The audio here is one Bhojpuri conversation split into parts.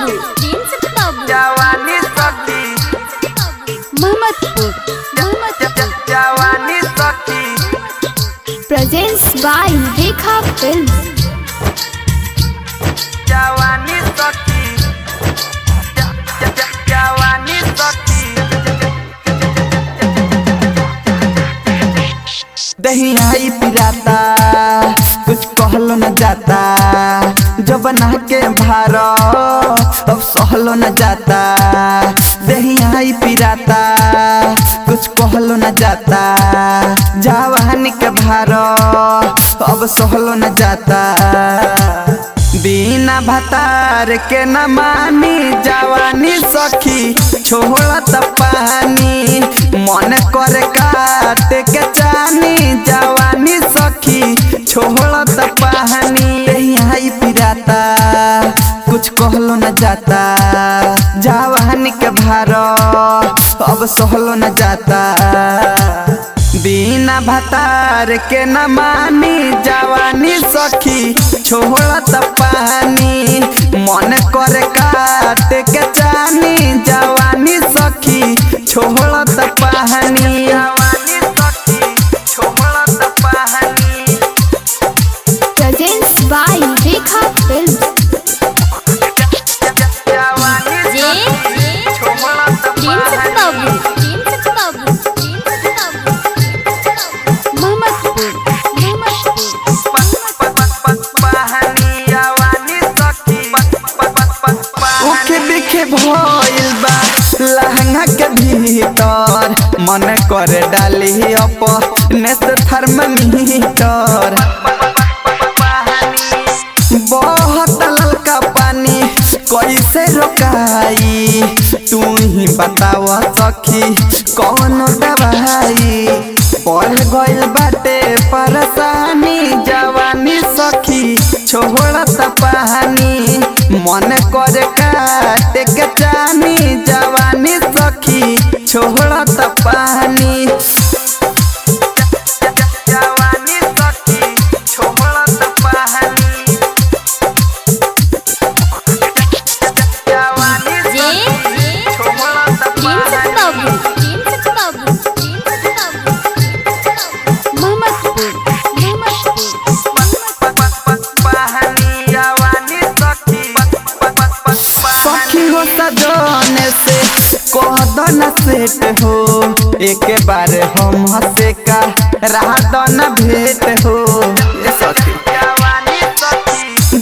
बाबू जवानी सखी मोहम्मदपुर जवानी सखी प्रेजेंट्स बाय रेखा फिल्म्स। जवानी सखी जवानी सखी दही आई पिराता कुछ कहलो न जाता जो बना के भारो अब सहलो न जाता दही आई पिराता कुछ कहलो न जाता जवानी के भारो अब सहलो न जाता बिना भतार के न मानी जवानी सखी छोड़त पानी मन करे काट के चानी जवानी सखी छोड़त पानी आई पिराता कुछ कहलो न जाता जवानी के भारो अब सहलो न जाता बिना भतार के न मानी जवानी सखी छोड़त पानी मन करे काट के चानी जवानी सखी छोड़त पानी जवानी सखी छोड़त पानी प्रेजेंट्स बाय रेखा फिल्म्स। भइल बा लहंगा के भीतर मन करे डाली अपने से थर्मामीटर बहुत ललका पानी कैसे रोकाई तू ही बताव सखी कौन दवाई बढ़ गइल बाटे परेशानी जवानी सखी छोड़त पानी मन करे काट के चानी जवानी सखी छोड़त पानी जवानी सखी छोड़त पानी जवानी सखी छोड़त पानी सजने से कहदन सेट हो एक बार हम हंसे का राहदन भेंट हो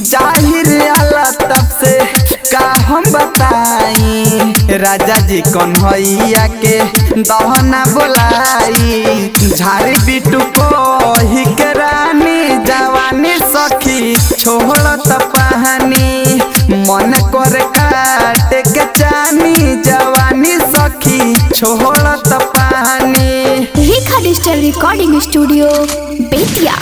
जाहिर आला तब से का हम बताई राजा जी कन्हैया के दहना बोलाई झाड़ी बिटू को ही के रानी जवानी सखी छोड़त पानी मन करे काट के चानी जवानी सखी छोड़त पानी। रेखा डिजिटल रिकॉर्डिंग स्टूडियो बेतिया।